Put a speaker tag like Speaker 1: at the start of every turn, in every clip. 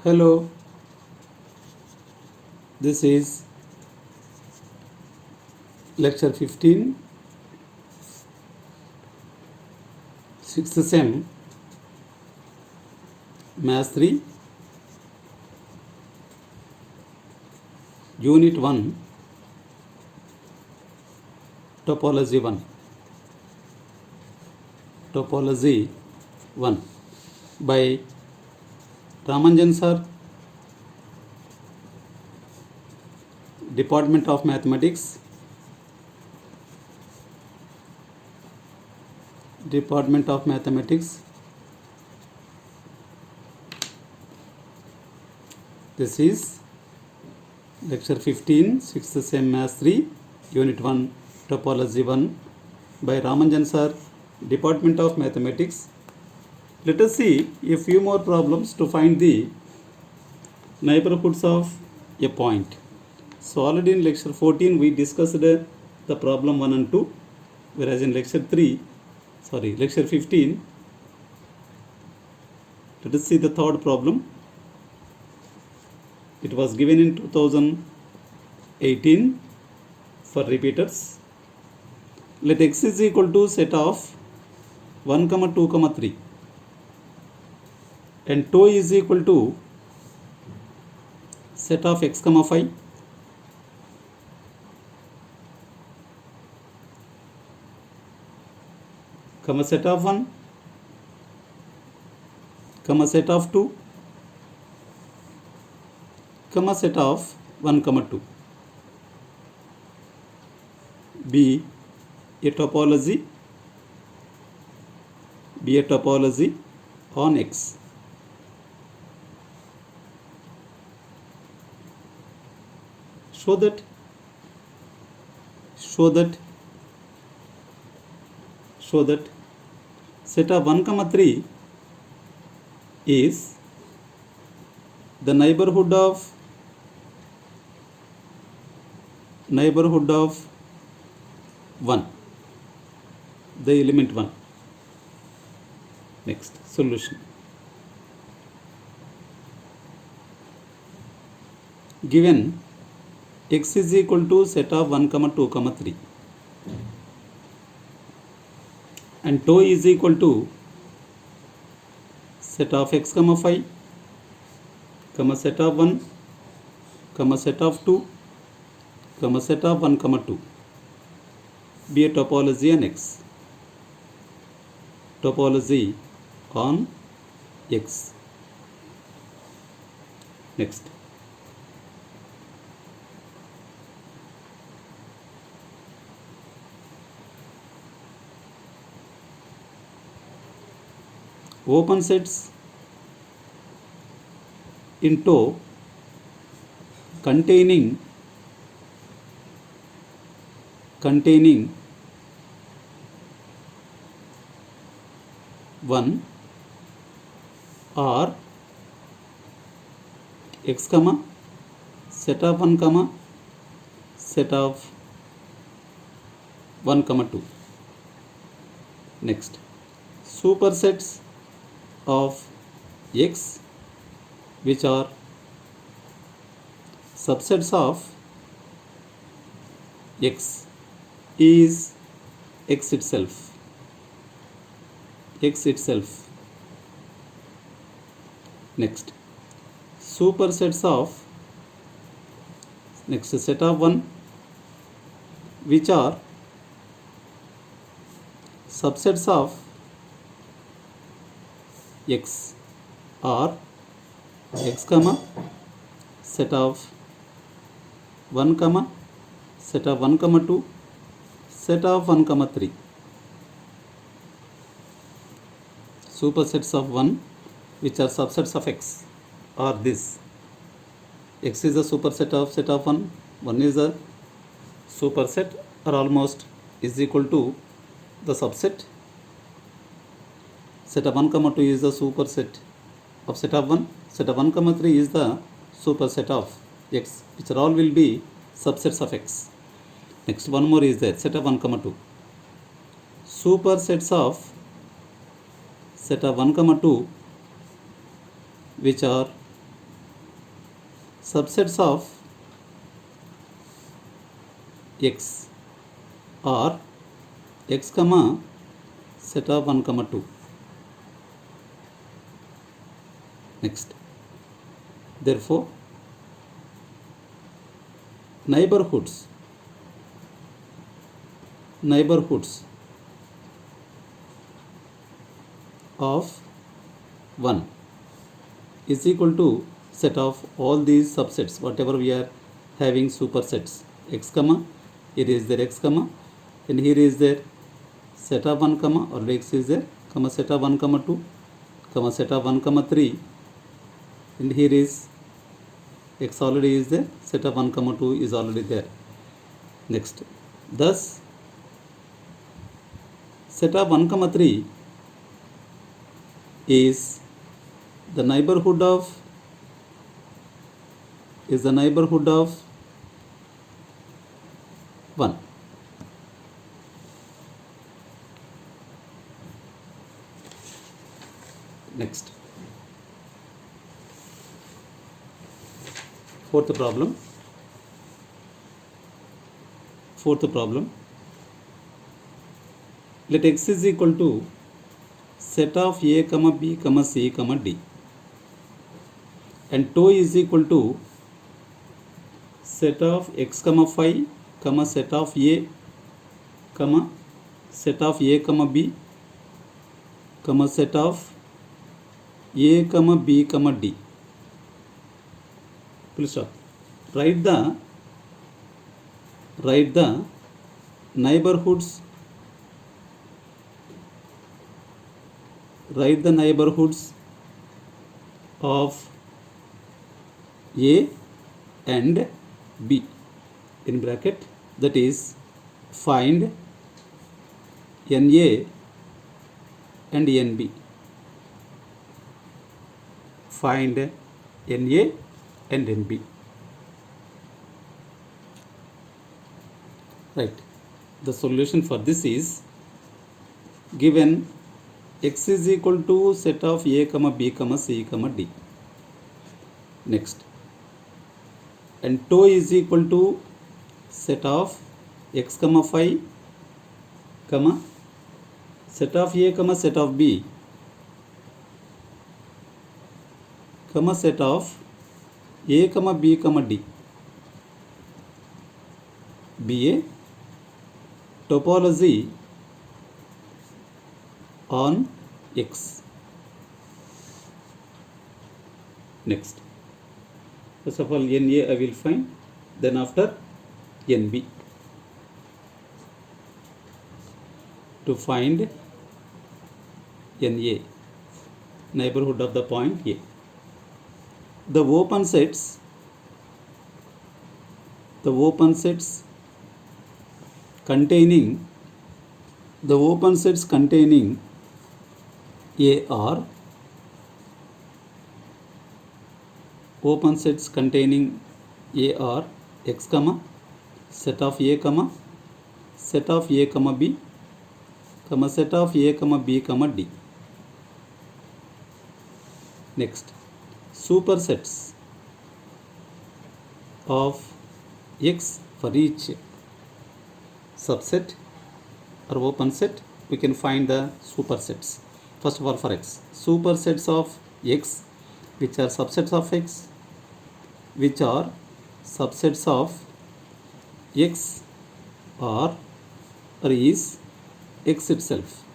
Speaker 1: Hello, this is lecture 15, 6th sem, Math 3, Unit 1, Topology 1. Topology 1 by Ramanjan sir, Department of Mathematics, This is lecture 15, 6th sem, Math 3, Unit 1, Topology 1 by Ramanjan sir, Department of Mathematics. Let us see a few more problems to find the neighborhoods of a point. So already in lecture 14 we discussed the problem 1 and 2, whereas in lecture 15, let us see the third problem. It was given in 2018 for repeaters. Let x is equal to set of 1, 2, 3 and tau is equal to set of x, 5 set of 1, set of 2, set of 1, 2. Be a topology on X. Show that set of 1, 3 is the neighborhood of 1, the element 1. Next, solution. Given x is equal to set of 1, 2, 3 and tau is equal to set of x, 5 set of 1, set of 2, set of 1, 2. Be a topology on X. Topology on X. Next. Open sets in tau containing 1 or x, set of 1, set of 1, 2. Next, supersets of x which are subsets of x is x itself. Next, supersets of set of 1 which are subsets of x are x, set of 1, set of 1, 2, set of 1, 3. Supersets of 1 which are subsets of x are this. X is a superset of set of 1, 1 is a superset or almost is equal to the subset. Set of 1, 2 is the superset of set of 1, set of 1, 3 is the superset of x, which are all will be subsets of x. Next, one more is there, set of 1, 2. Supersets of set of 1, 2 which are subsets of x are x comma set of 1 comma 2. Next, therefore neighborhoods of 1 is equal to set of all these subsets, whatever we are having supersets, x comma, here is there x comma, and here is there set of 1 comma, or x is there comma set of 1 comma 2 comma set of 1 comma 3, and here is x already is there, set of 1 comma 2 is already there. Next, thus set of 1 comma 3 is the neighborhood of 1. Next, fourth problem. Let x is equal to set of a comma b comma c comma d, and tau is equal to set of x comma 5 comma set of a comma set of a comma b comma set of a comma b comma d. Please stop. Write the neighborhoods of a and b in bracket, that is find NA and NB. Find NA and NB. Right. The solution for this is given x is equal to set of a comma b comma c comma d. Next, and tau is equal to set of x comma 5 comma set of a comma set of b comma set of a comma b comma d. Be a topology on x. Next, first of all NA I will find, then after NB. To find NA, neighborhood of the point A, the open sets containing A are x comma set of a comma set of a comma b comma set of a comma b comma d. Next, supersets of x for each subset or open set. We can find the supersets. First of all, for x, supersets of x which are subsets of x are or is x itself.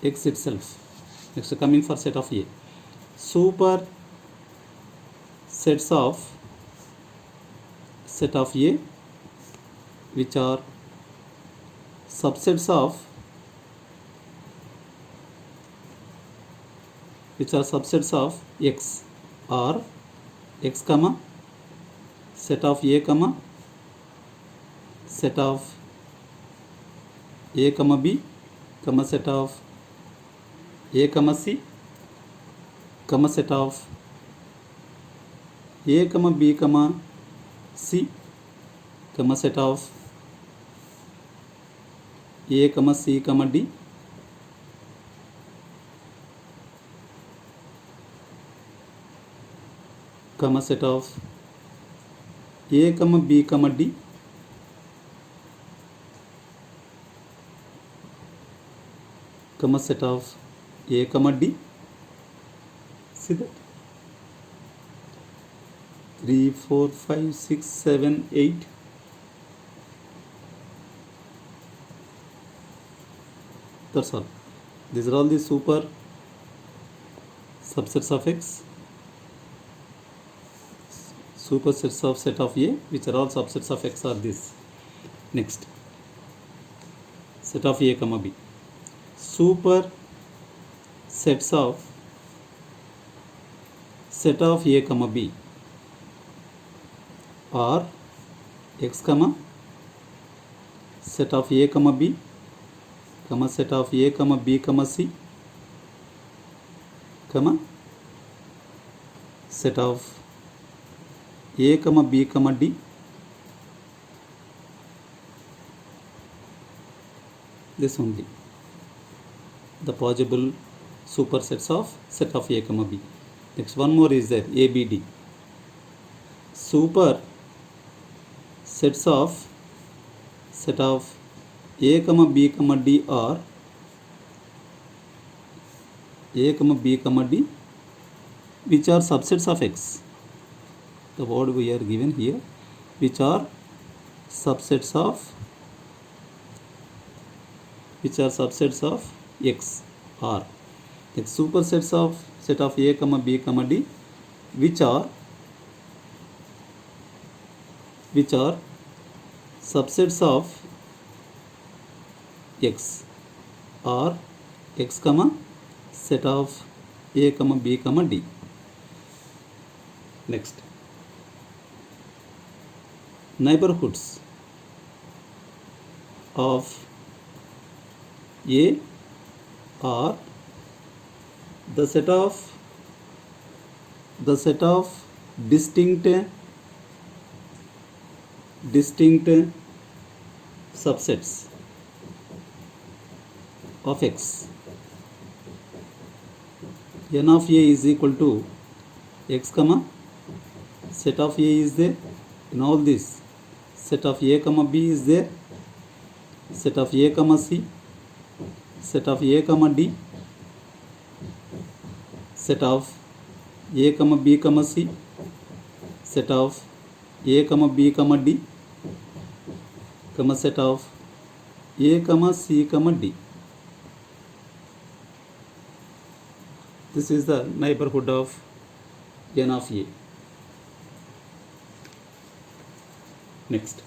Speaker 1: Next, coming for set of A, super sets of set of A which are subsets of x are x comma set of a comma set of a comma b comma set of a comma c comma set of a comma b comma c comma set of a comma c comma d. comma set of a comma b comma d comma set of a comma d. See that 3 4 5 6 7 8. That's all. These are all the super subsets of X, supersets of set of A, which are all subsets of X are this. Next, set of A comma B. Super sets of set of A comma B are X comma set of A comma B comma set of A comma B comma C comma set of A comma B comma D. This only the possible supersets of set of A comma B. Next, one more is there, ABD. Super sets of set of A comma B comma D are A comma B comma D, which are subsets of X. The word we are given here, which are subsets of X are the supersets of set of A comma B comma D, which are subsets of X are X comma set of A comma B comma D. Next, neighborhoods of A are the set of distinct subsets of X. N of A is equal to X comma set of A is there. In all this, set of A comma B is there, set of A comma C, set of A comma D, set of A comma B comma C, set of A comma B comma D, comma set of A comma C comma D. This is the neighborhood of N of A. Next,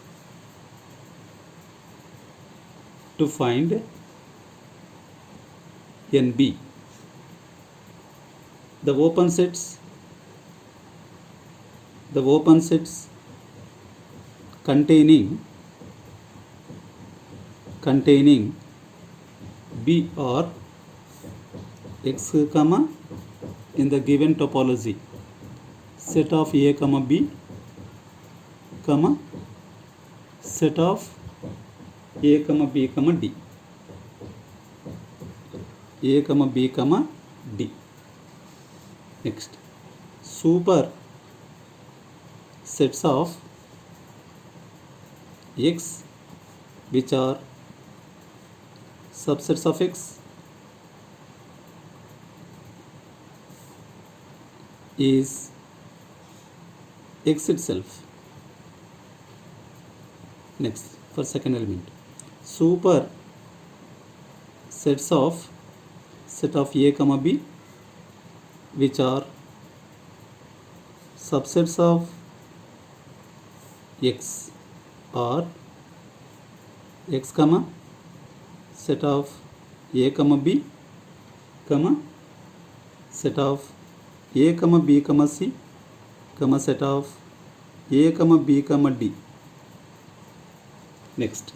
Speaker 1: to find NB, the open sets containing B or X comma in the given topology, set of A comma B comma set of A comma B comma D, A comma B comma D. Next, super sets of X, which are subsets of X, is X itself. Next, for second element, super sets of set of A comma B, which are subsets of X, are X comma set of A comma B comma set of A comma B comma C comma set of A comma B comma D. Next,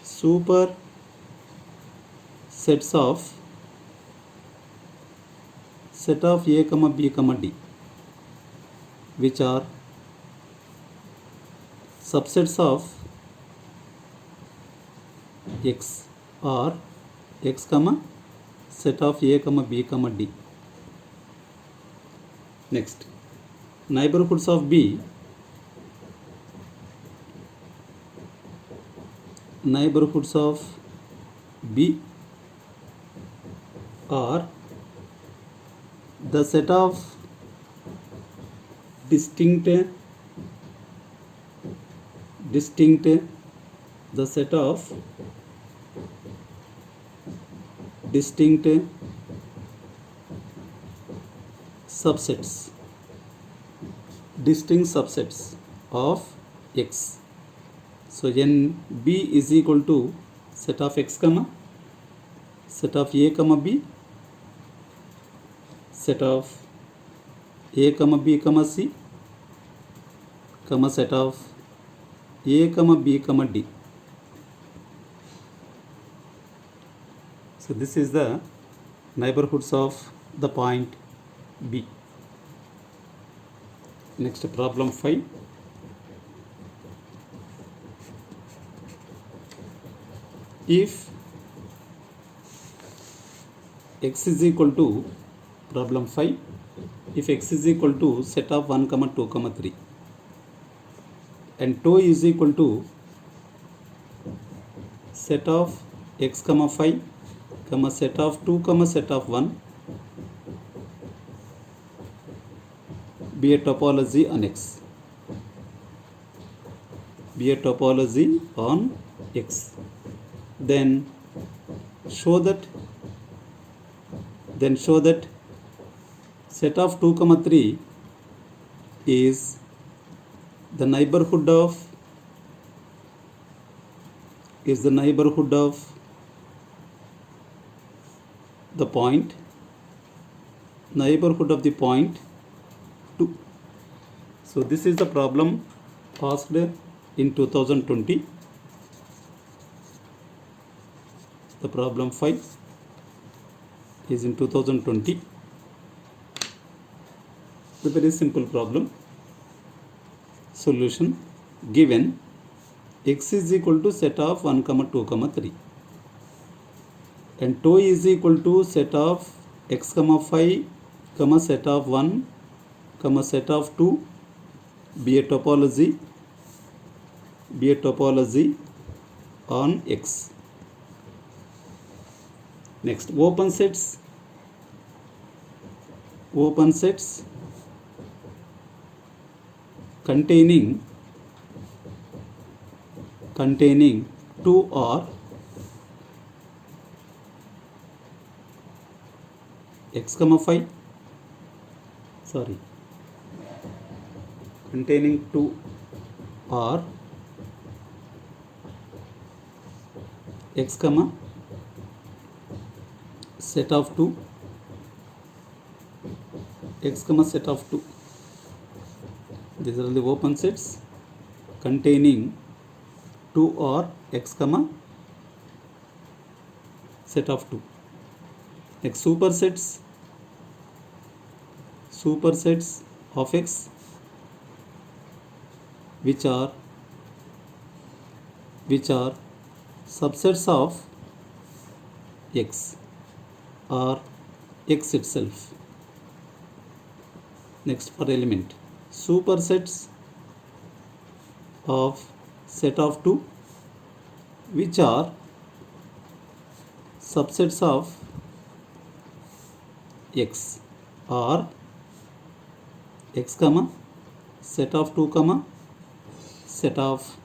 Speaker 1: super sets of set of A comma B comma D, which are subsets of X, are X comma set of A comma B comma D. Next, neighborhoods of B are the set of distinct the set of distinct subsets of X. So NB is equal to set of X comma set of A comma B, set of A comma B comma C, comma set of A comma B comma D. So this is the neighborhoods of the point B. Next, problem 5. If X is equal to, problem 5, if X is equal to set of 1 comma 2 comma 3 and tau is equal to set of X comma 5 comma set of 2 comma set of 1, be a topology on X. Be a topology on X. Then show that set of 2 comma 3 is the neighborhood of the point, neighborhood of the point 2. So this is the problem asked in 2020. The problem 5 is in 2020. The very simple problem. Solution: given X is equal to set of 1 comma 2 comma 3 and tau is equal to set of X comma 5 comma set of 1 comma set of 2, be a topology on X. Next, open sets containing 2 or X comma 5 containing 2 or X comma set of 2, X comma set of 2. These are the open sets containing 2 or X comma set of 2. Next, supersets of X which are subsets of X or X itself. Next, for element, supersets of set of 2 which are subsets of X or X comma set of 2 comma set of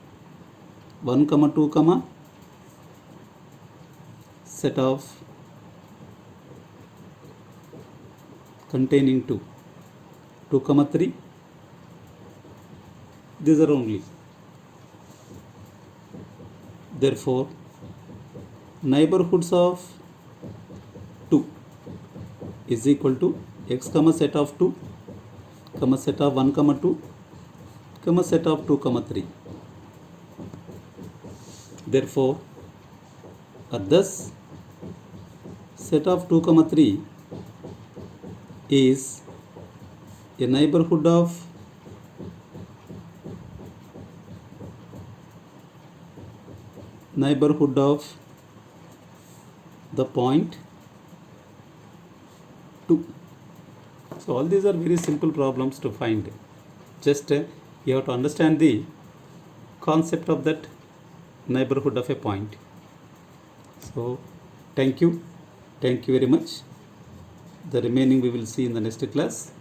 Speaker 1: 1 comma 2 comma set of containing 2 comma 3. These are only. Therefore, neighborhoods of 2 is equal to X comma set of 2 comma set of 1 comma 2 comma set of 2 comma 3. Therefore, thus set of 2 comma 3 is a neighborhood of the point 2. So all these are very simple problems to find. Just you have to understand the concept of that neighborhood of a point. So thank you very much. The remaining we will see in the next class.